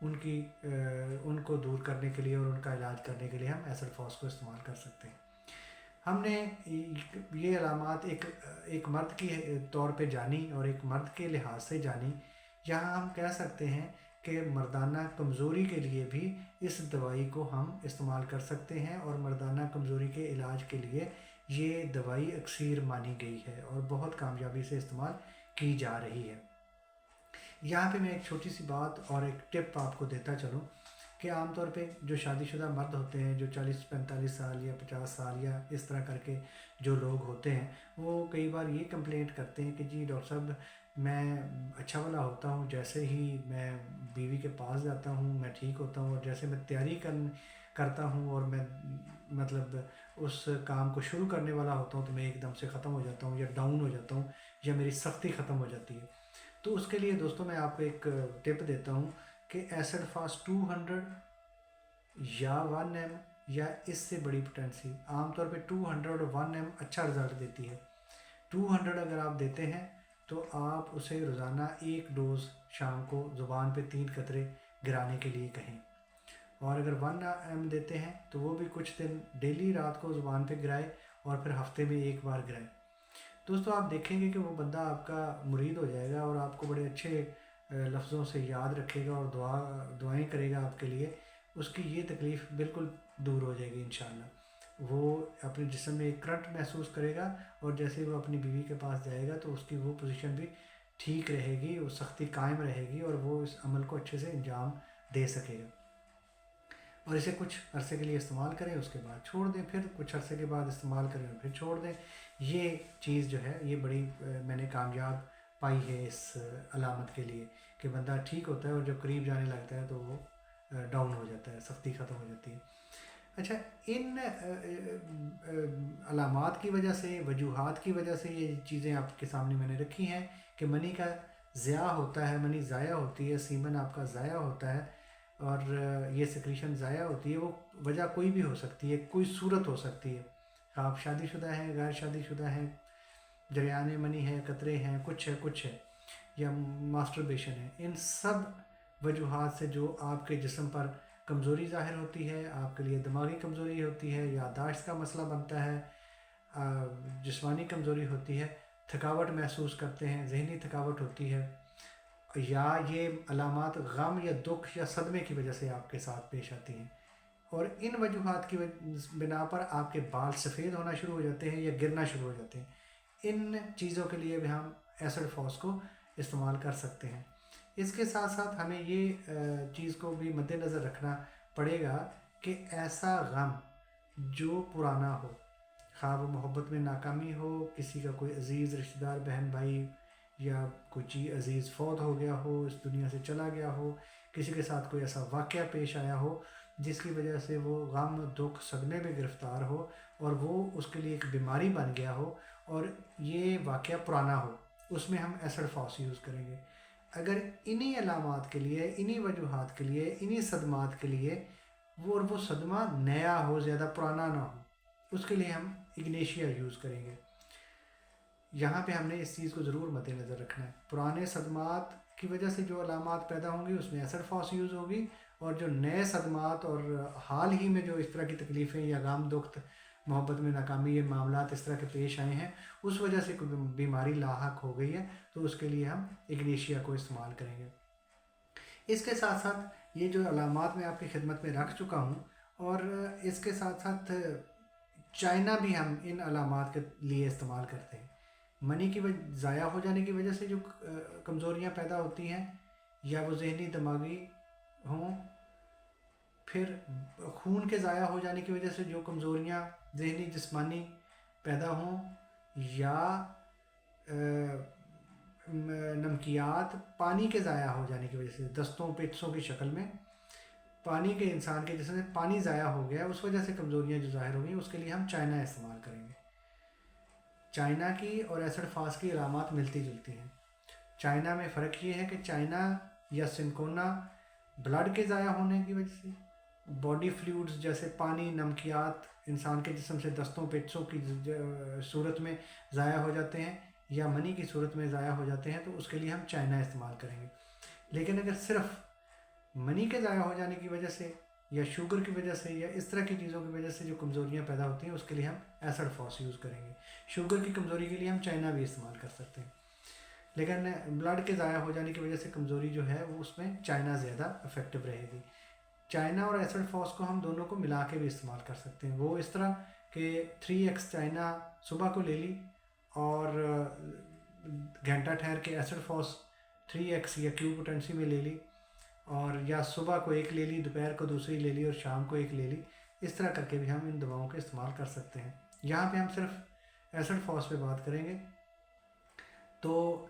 ان کو دور کرنے کے لیے اور ان کا علاج کرنے کے لیے ہم ایسڈ فاس کو استعمال کر سکتے ہیں۔ ہم نے یہ علامات ایک مرد کی طور پہ جانی اور ایک مرد کے لحاظ سے جانی۔ یہاں ہم کہہ سکتے ہیں کہ مردانہ کمزوری کے لیے بھی اس دوائی کو ہم استعمال کر سکتے ہیں، اور مردانہ کمزوری کے علاج کے لیے یہ دوائی اکثیر مانی گئی ہے اور بہت کامیابی سے استعمال کی جا رہی ہے۔ یہاں پہ میں ایک چھوٹی سی بات اور ایک ٹپ آپ کو دیتا چلوں کہ عام طور پہ جو شادی شدہ مرد ہوتے ہیں، جو 40-45 سال یا 50 سال یا اس طرح کر کے جو لوگ ہوتے ہیں، وہ کئی بار یہ کمپلینٹ کرتے ہیں کہ جی ڈاکٹر صاحب میں اچھا والا ہوتا ہوں، جیسے ہی میں بیوی کے پاس جاتا ہوں میں ٹھیک ہوتا ہوں، اور جیسے میں تیاری کرتا ہوں اور میں مطلب اس کام کو شروع کرنے والا ہوتا ہوں تو میں ایک دم سے ختم ہو جاتا ہوں یا ڈاؤن ہو جاتا ہوں یا میری سختی ختم ہو جاتی ہے۔ تو اس کے لیے دوستوں میں آپ کو ایک ٹپ دیتا ہوں کہ ایسڈ فاسٹ 200 یا 1 ایم یا اس سے بڑی پوٹینسی، عام طور پہ 200 اور 1 ایم اچھا رزلٹ دیتی ہے۔ 200 اگر آپ دیتے ہیں تو آپ اسے روزانہ ایک ڈوز شام کو زبان پہ 3 قطرے گرانے کے لیے کہیں، اور اگر 1 ایم دیتے ہیں تو وہ بھی کچھ دن ڈیلی رات کو زبان پہ گرائے اور پھر ہفتے میں ایک بار گرائے۔ دوستو آپ دیکھیں گے کہ وہ بندہ آپ کا مرید ہو جائے گا اور آپ کو بڑے اچھے لفظوں سے یاد رکھے گا اور دعائیں کرے گا آپ کے لیے۔ اس کی یہ تکلیف بالکل دور ہو جائے گی انشاءاللہ۔ وہ اپنے جسم میں ایک کرنٹ محسوس کرے گا، اور جیسے وہ اپنی بیوی کے پاس جائے گا تو اس کی وہ پوزیشن بھی ٹھیک رہے گی، وہ سختی قائم رہے گی اور وہ اس عمل کو اچھے سے انجام دے سکے گا۔ اور اسے کچھ عرصے کے لیے استعمال کریں، اس کے بعد چھوڑ دیں، پھر کچھ عرصے کے بعد استعمال کریں اور پھر چھوڑ دیں۔ یہ چیز جو ہے یہ بڑی میں نے کامیاب پائی ہے اس علامت کے لیے کہ بندہ ٹھیک ہوتا ہے اور جب قریب جانے لگتا ہے تو وہ ڈاؤن ہو جاتا ہے، سختی ختم ہو جاتی ہے۔ اچھا، ان علامات کی وجہ سے، وجوہات کی وجہ سے یہ چیزیں آپ کے سامنے میں نے رکھی ہیں کہ منی کا ضیاع ہوتا ہے، منی ضائع ہوتی ہے، سیمن آپ کا ضائع ہوتا ہے اور یہ سیکریشن ضائع ہوتی ہے۔ وہ وجہ کوئی بھی ہو سکتی ہے، کوئی صورت ہو سکتی ہے، آپ شادی شدہ ہیں، غیر شادی شدہ ہیں، جریان منی ہے، قطرے ہیں، کچھ ہے یا ماسٹربیشن ہے۔ ان سب وجوہات سے جو آپ کے جسم پر کمزوری ظاہر ہوتی ہے، آپ کے لیے دماغی کمزوری ہوتی ہے، یادداشت کا مسئلہ بنتا ہے، جسمانی کمزوری ہوتی ہے، تھکاوٹ محسوس کرتے ہیں، ذہنی تھکاوٹ ہوتی ہے، یا یہ علامات غم یا دکھ یا صدمے کی وجہ سے آپ کے ساتھ پیش آتی ہیں، اور ان وجوہات کی بنا پر آپ کے بال سفید ہونا شروع ہو جاتے ہیں یا گرنا شروع ہو جاتے ہیں۔ ان چیزوں کے لیے بھی ہم ایسڈ فاس کو استعمال کر سکتے ہیں۔ اس کے ساتھ ساتھ ہمیں یہ چیز کو بھی مد نظر رکھنا پڑے گا کہ ایسا غم جو پرانا ہو، خواہ وہ محبت میں ناکامی ہو، کسی کا کوئی عزیز رشتہ دار بہن بھائی یا کوئی عزیز فوت ہو گیا ہو، اس دنیا سے چلا گیا ہو، کسی کے ساتھ کوئی ایسا واقعہ پیش آیا ہو جس کی وجہ سے وہ غم دکھ صدمے میں گرفتار ہو اور وہ اس کے لیے ایک بیماری بن گیا ہو اور یہ واقعہ پرانا ہو، اس میں ہم ایسڈ فاس یوز کریں گے۔ اگر انہی علامات کے لیے، انہی وجوہات کے لیے، انہی صدمات کے لیے وہ صدمہ نیا ہو، زیادہ پرانا نہ ہو، اس کے لیے ہم اگنیشیا یوز کریں گے۔ یہاں پہ ہم نے اس چیز کو ضرور مد نظر رکھنا ہے، پرانے صدمات کی وجہ سے جو علامات پیدا ہوں گی اس میں ایسڈ فاس یوز ہوگی، اور جو نئے صدمات اور حال ہی میں جو اس طرح کی تکلیفیں یا غم دکھ، محبت میں ناکامی، یہ معاملات اس طرح کے پیش آئے ہیں، اس وجہ سے کوئی بیماری لاحق ہو گئی ہے تو اس کے لیے ہم اگنیشیا کو استعمال کریں گے۔ اس کے ساتھ ساتھ یہ جو علامات میں آپ کی خدمت میں رکھ چکا ہوں، اور اس کے ساتھ ساتھ چائنا بھی ہم ان علامات کے لیے استعمال کرتے ہیں۔ منی کی ضائع ہو جانے کی وجہ سے جو کمزوریاں پیدا ہوتی ہیں، یا وہ ذہنی دماغی ہوں، پھر خون کے ضائع ہو جانے کی وجہ سے جو کمزوریاں ذہنی جسمانی پیدا ہوں، یا نمکیات پانی کے ضائع ہو جانے کی وجہ سے، دستوں پیچسوں کی شکل میں پانی کے، انسان کے جسم میں پانی ضائع ہو گیا، اس وجہ سے کمزوریاں جو ظاہر ہو گئی، اس کے لیے ہم چائنا استعمال کریں گے۔ چائنا کی اور ایسڈ فاس کی علامات ملتی جلتی ہیں۔ چائنا میں فرق یہ ہے کہ چائنا یا سنکونا بلڈ کے ضائع ہونے کی وجہ سے، باڈی فلوئڈز جیسے پانی، نمکیات انسان کے جسم سے دستوں پیچسوں کی صورت میں ضائع ہو جاتے ہیں یا منی کی صورت میں ضائع ہو جاتے ہیں، تو اس کے لیے ہم چائنا استعمال کریں گے۔ لیکن اگر صرف منی کے ضائع ہو جانے کی وجہ سے یا شوگر کی وجہ سے یا اس طرح کی چیزوں کی وجہ سے جو کمزوریاں پیدا ہوتی ہیں اس کے لیے ہم ایسڈ فاس یوز کریں گے. شوگر کی کمزوری کے لیے ہم چائنا بھی استعمال کر سکتے ہیں, لیکن بلڈ کے ضائع ہو جانے کی وجہ سے کمزوری جو ہے وہ اس میں چائنا زیادہ افیکٹو رہے گی. چائنا اور ایسڈ فاس کو ہم دونوں کو ملا کے بھی استعمال کر سکتے ہیں. وہ اس طرح کہ 3x چائنا صبح کو لے لی اور گھنٹہ ٹھہر کے ایسڈ فاس 3x یا کیو پوٹینسی میں لے لی, اور یا صبح کو ایک لے لی, دوپہر کو دوسری لے لی اور شام کو ایک لے لی. اس طرح کر کے بھی ہم ان دواؤں کا استعمال کر سکتے ہیں. یہاں پہ ہم صرف ایسڈ فاس پہ بات کریں گے. تو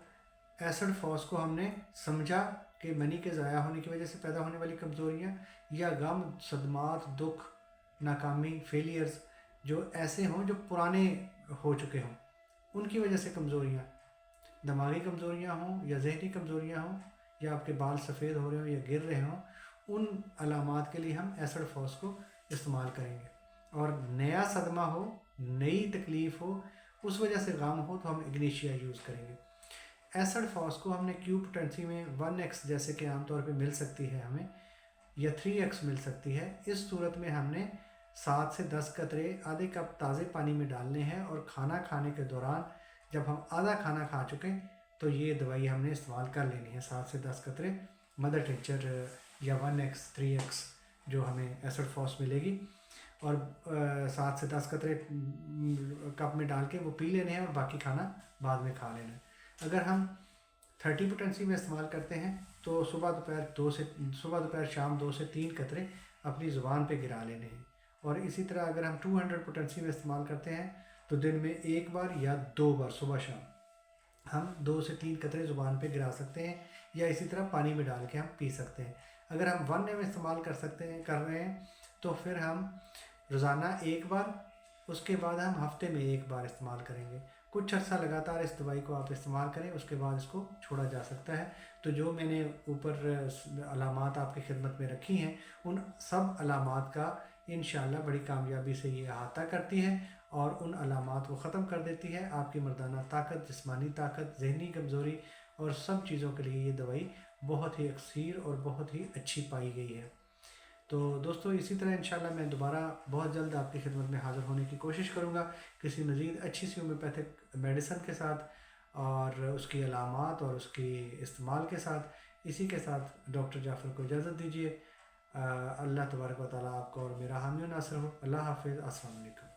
ایسڈ فاس کو ہم نے سمجھا کہ منی کے ضائع ہونے کی وجہ سے پیدا ہونے والی کمزوریاں یا غم, صدمات, دکھ, ناکامی, فیلیئرز جو ایسے ہوں جو پرانے ہو چکے ہوں, ان کی وجہ سے کمزوریاں, دماغی کمزوریاں ہوں یا ذہنی کمزوریاں ہوں یا آپ کے بال سفید ہو رہے ہوں یا گر رہے ہوں, ان علامات کے لیے ہم ایسڈ فاس کو استعمال کریں گے. اور نیا صدمہ ہو, نئی تکلیف ہو, اس وجہ سے غم ہو تو ہم اگنیشیا یوز کریں گے. ایسڈ فاس کو ہم نے کیو پوٹینسی میں 1x جیسے کہ عام طور پہ مل سکتی ہے ہمیں, یا 3x مل سکتی ہے. اس صورت میں ہم نے 7 سے 10 قطرے آدھے کپ تازے پانی میں ڈالنے ہیں, اور کھانا کھانے کے دوران جب ہم آدھا کھانا کھا چکیں تو یہ دوائی ہم نے استعمال کر لینی ہے. 7 سے 10 قطرے مدر ٹینچر یا 1x 3x جو ہمیں ایسڈ فاس ملے گی, اور 7 سے 10 قطرے کپ میں ڈال کے وہ پی لینے ہیں, اور باقی کھانا بعد میں کھا لینا ہے. اگر ہم 30 پوٹینسی میں استعمال کرتے ہیں تو صبح دوپہر شام 2 سے 3 قطرے اپنی زبان پہ گرا لینے ہیں. اور اسی طرح اگر ہم 200 پوٹینسی میں استعمال کرتے ہیں تو دن میں ایک بار یا 2 بار صبح شام ہم 2 سے 3 قطرے زبان پہ گرا سکتے ہیں, یا اسی طرح پانی میں ڈال کے ہم پی سکتے ہیں. اگر ہم 1 میں استعمال کر رہے ہیں تو پھر ہم روزانہ ایک بار, اس کے بعد ہم ہفتے میں ایک بار استعمال کریں گے. کچھ عرصہ لگاتار اس دوائی کو آپ استعمال کریں, اس کے بعد اس کو چھوڑا جا سکتا ہے. تو جو میں نے اوپر علامات آپ کی خدمت میں رکھی ہیں, ان سب علامات کا انشاءاللہ بڑی کامیابی سے یہ احاطہ کرتی ہے اور ان علامات کو ختم کر دیتی ہے. آپ کی مردانہ طاقت, جسمانی طاقت, ذہنی کمزوری اور سب چیزوں کے لیے یہ دوائی بہت ہی اکثیر اور بہت ہی اچھی پائی گئی ہے. تو دوستو اسی طرح انشاءاللہ میں دوبارہ بہت جلد آپ کی خدمت میں حاضر ہونے کی کوشش کروں گا کسی مزید اچھی سی ہومیوپیتھک میڈیسن کے ساتھ, اور اس کی علامات اور اس کی استعمال کے ساتھ. اسی کے ساتھ ڈاکٹر جعفر کو اجازت دیجیے. اللہ تبارک و تعالیٰ آپ کو اور میرا حامی و ناصر ہو. اللہ حافظ. السلام علیکم.